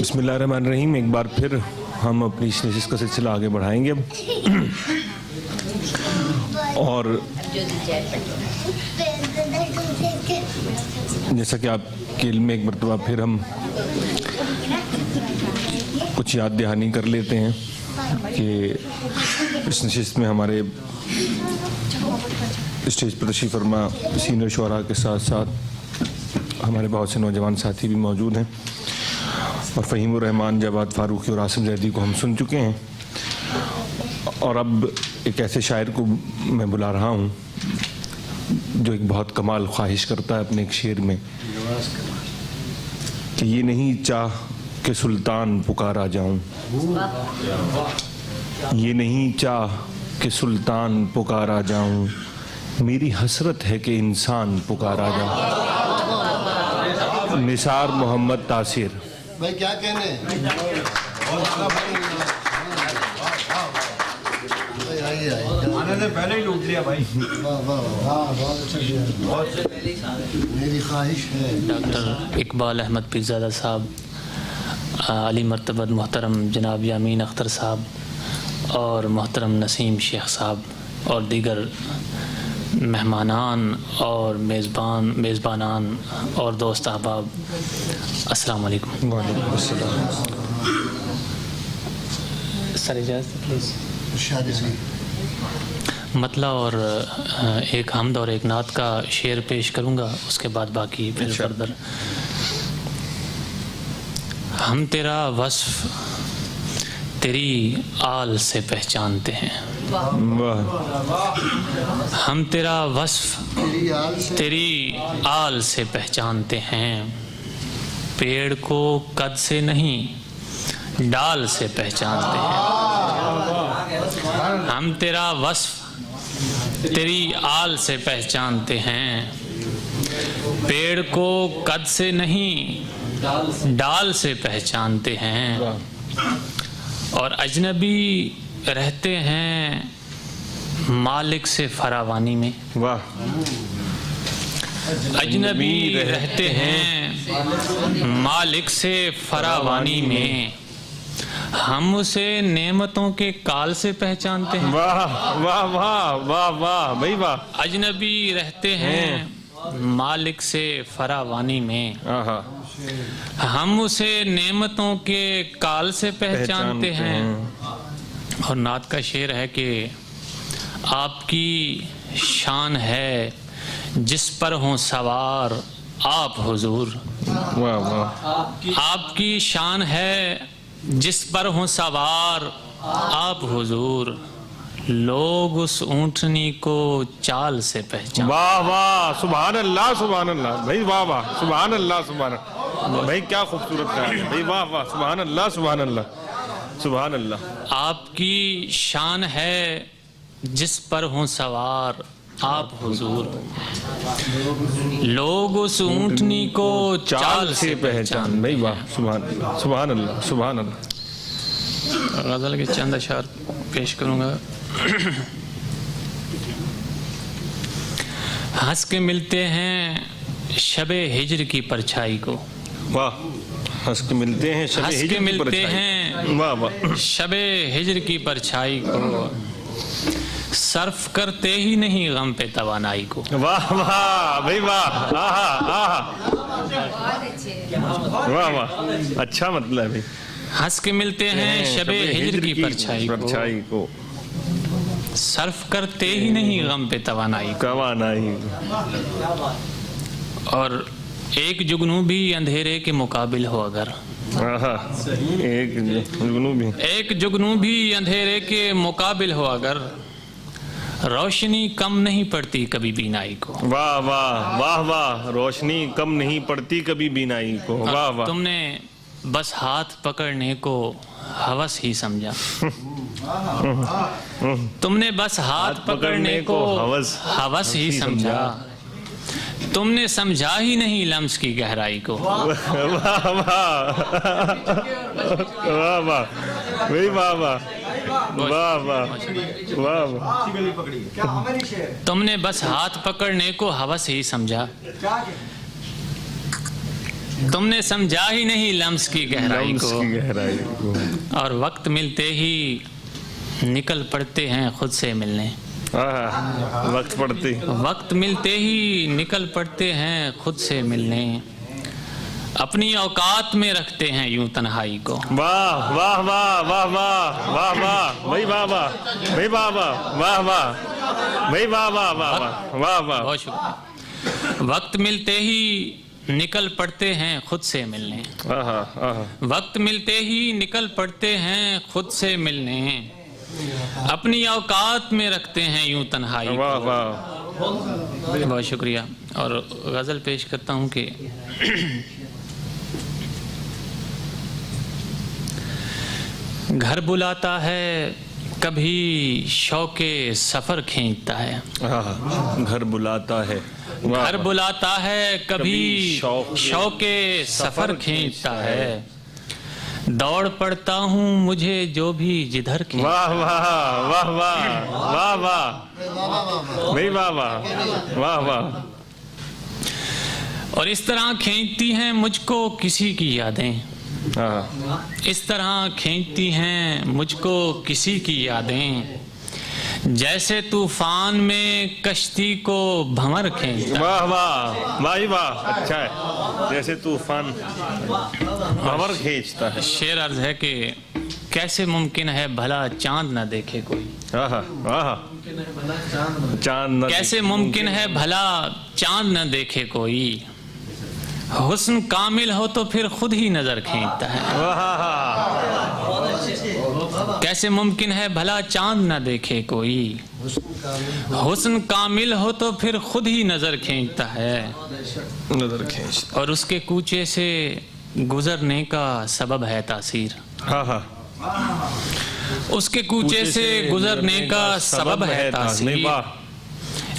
बिस्मिल्लाहिर्रहमानिर्रहीम। एक बार फिर हम अपनी इस नशिस्त का सिलसिला आगे बढ़ाएंगे और जैसा कि आपके इल्म में एक मरतबा फिर हम कुछ याद दहानी कर लेते हैं कि इस नशिस्त में हमारे स्टेज पर तशरीफ़ फरमा सीनियर शुअरा के साथ साथ हमारे बहुत से नौजवान साथी भी मौजूद हैं और फ़हीमुर रहमान, जवाद फ़ारूक़ी और आसिम ज़ैदी को हम सुन चुके हैं और अब एक ऐसे शायर को मैं बुला रहा हूँ जो एक बहुत कमाल ख्वाहिश करता है अपने एक शेर में कि ये नहीं चाह कि सुल्तान पुकारा जाऊँ, ये नहीं चाह कि सुल्तान पुकारा जाऊँ, मेरी हसरत है कि इंसान पुकारा जाऊँ। निसार मोहम्मद तासिर। भाई क्या कहने पहले ही लूट लिया भाई। मेरी ख्वाहिश है। डॉक्टर इकबाल अहमद पीरज़ादा साहब, अली मर्तबत मोहतरम जनाब यामीन अख्तर साहब और मोहतरम नसीम शेख साहब और दीगर मेहमानान और मेज़बानान और दोस्त अहबाब, अस्सलाम वालेकुम। वालेकुम अस्सलाम। सर इजाज़त प्लीज़। मतला और एक हमद और एक नात का शेर पेश करूँगा, उसके बाद बाकी फिर फर्दर। हम तेरा वस्फ़ तेरी आल से पहचानते हैं, हम तेरा वस्फ़ तेरी आल से पहचानते हैं, पेड़ को कद से नहीं डाल से पहचानते हैं। हम तेरा वस्फ़ तेरी आल से पहचानते हैं, पेड़ को कद से नहीं डाल से पहचानते हैं, और अजनबी रहते हैं मालिक से फरावानी में। वाह। अजनबी रहते हैं मालिक से फरावानी में, हम उसे नेमतों के काल से पहचानते हैं। वाह वाह वाह वाह वाह भाई वाह। अजनबी रहते हैं मालिक से फरावानी में, हम उसे नेमतों के काल से पहचानते हैं। और नात का शेर है कि आपकी शान है जिस पर हों सवार आप हुजूर। वाह वाह। आपकी शान है जिस पर हों सवार आप हुजूर, लोग उस ऊँटनी को चाल से पहचान। वाह वाह, सुभान अल्लाह सुभान अल्लाह भाई, वाह वाह, सुभान अल्लाह सुभान अल्लाह भाई, क्या खूबसूरत कहा है भाई, वाह वाह, सुभान अल्लाह सुभान अल्लाह सुभान अल्लाह। आपकी शान है जिस पर हों सवार आप हुजूर, लोग उस ऊँटनी को चाल से पहचान। भाई वाह, सुभान अल्लाह सुभान अल्लाह सुभान अल्लाह। गज़ल के चंद अशार पेश करूँगा। हंस के मिलते हैं शबे हिज्र की परछाई को। वाह। हंस के मिलते हैं शबे हंस के मिलते हैं वाह वाह शबे हिज्र की परछाई को, सर्फ करते ही नहीं गम पे तवानाई को। वाह वाह भाई वाह। आहा आहा वाह वाह, अच्छा मतलब है भाई। हंस के मिलते हैं शबे हिज्र की परछाई को, सर्फ करते ही नहीं गम पे तवानाई तवानाई। और एक जुगनू भी अंधेरे के मुकाबिल हो अगर, एक जुगनू भी अंधेरे के मुकाबिल हो अगर, रोशनी कम नहीं पड़ती कभी बीनाई को। वाह वाह वाह वाह, रोशनी कम नहीं पड़ती कभी बीनाई को। वाह वाह। तुमने बस हाथ पकड़ने को हवस ही समझा, तुमने बस हाथ पकड़ने को हवस ही समझा, तुमने समझा ही नहीं लम्स की गहराई को। वाह वाह वाह वाह भाई, वाह वाह वाह वाह वाह वाह। तुमने बस हाथ पकड़ने को हवस ही समझा, तुमने समझा ही नहीं लम्स की गहराई लम्स को, की गहराई को। और वक्त मिलते ही निकल पड़ते हैं खुद से मिलने। वक्त पड़ती, वक्त मिलते ही निकल पड़ते हैं खुद से मिलने, अपनी औकात में रखते हैं यूं तन्हाई को। वाह वाह वाह वाह वाह वाह वाह भाई, वाह वाह भाई, वाह वाह वाह वाह भाई, वाह वाह वाह वाह वाह वाह। बहुत शुक्रिया। वक्त मिलते ही निकल पड़ते हैं खुद से मिलने, वक्त मिलते ही निकल पड़ते हैं खुद से मिलने, अपनी औकात में रखते हैं यूं तन्हाई को। वाह वाह। बहुत शुक्रिया। और गज़ल पेश करता हूँ कि घर बुलाता है कभी शौके सफर खींचता है। घर बुलाता है, घर बुलाता है कभी शौके सफर खींचता है, दौड़ पड़ता हूँ मुझे जो भी जिधर खींचता। वाह वाह वाह वाह वाह वाह भाई, वाह वाह वाह वाह। और इस तरह खींचती हैं मुझको किसी की यादें, इस तरह खींचती हैं मुझको किसी की यादें, जैसे तूफान में कश्ती को भंवर खींचता। वाह वाह भाई वाह, अच्छा है, जैसे तूफान भंवर खींचता है। शेर अर्ज है कि कैसे मुमकिन है भला चांद न देखे कोई, चांद कैसे मुमकिन है भला चांद न देखे कोई, हुस्न कामिल हो तो फिर खुद ही नजर खींचता है। कैसे मुमकिन है भला चांद न देखे कोई, हुस्न कामिल हो तो फिर खुद ही नजर खींचता है, नजर खींचता। और उसके कूचे से गुजरने का सबब है तासीर। उसके कूचे से गुजरने का सबब है तासीर,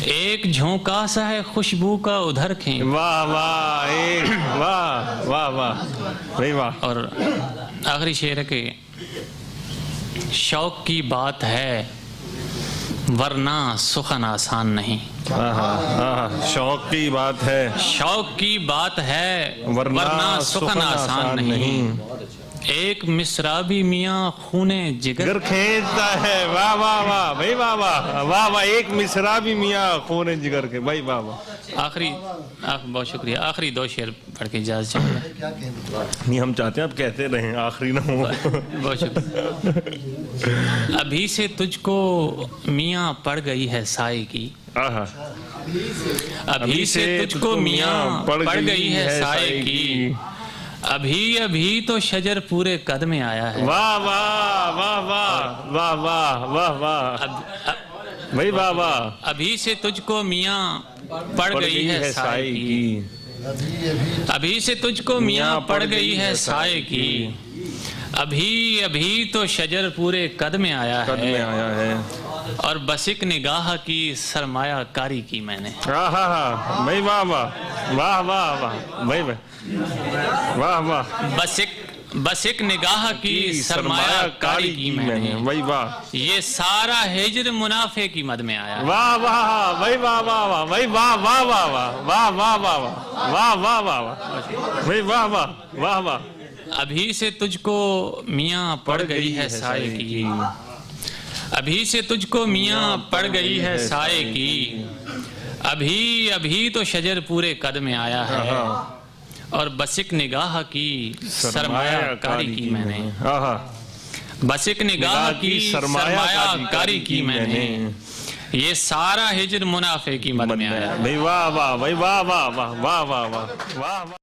एक झोंका सा है खुशबू का उधर खींच। वाह वाह, एक वाह वाह वाह भाई वाह। और आखिरी शेर है कि शौक की बात है वरना सुखन आसान नहीं। शौक की बात है, शौक की बात है वरना सुखन आसान नहीं, एक मिसरा भी मियाँ खूने जिगर खींचता है। वाह वाह वाह भाई, वाह वाह वाह वाह, एक मिसरा भी मियाँ खूने जिगर के भाई, वाह वाह। आखिरी बहुत शुक्रिया। आखिरी दो शेर पढ़ के इजाज़त चाहिए। क्या कहने? नहीं, हम चाहते हैं आप कहते रहें, आखिरी ना हो। बहुत शुक्रिया। अभी से तुझको मियाँ पड़ गई है साए की, अभी से तुझको मियाँ पड़ गई है साए की, अभी अभी तो शजर पूरे कद में आया है। वाह वाह वाह वाह वाह वाह वाह वाह भाई, वाह वाह। अभी से तुझको मियाँ पड़ गई है साए की, अभी से तुझको मियाँ पड़ गई है साए की, अभी अभी तो शजर पूरे कद में आया है, और बस एक निगाह की सरमाया कारी की मैंने। भाई वाह वाह वाह वाह वाह भाई वाह वाह। बस एक निगाह की सरमाया कारी की मैंने, भाई वाह। ये सारा हिज्र मुनाफे की मद में आया। वाह वाह भाई, वाह वाह वाह भाई, वाह वाह वाह वाह वाह वाह वाह वाह वाह वाह वाह भाई, वाह वाह वाह वाह। अभी से तुझको मियाँ पड़ गई है साए की, अभी से तुझको मियाँ पड़ गई है साए की, अभी अभी तो शजर पूरे कद में आया है, और बस एक निगाह की सरमाया कारी की मैंने, बस एक निगाह की सरमाया कारी की मैंने, ये सारा हिज्र मुनाफे की मद में आया। भाई वाह वाह भाई, वाह वाह वाह वाह वाह वाह वाह।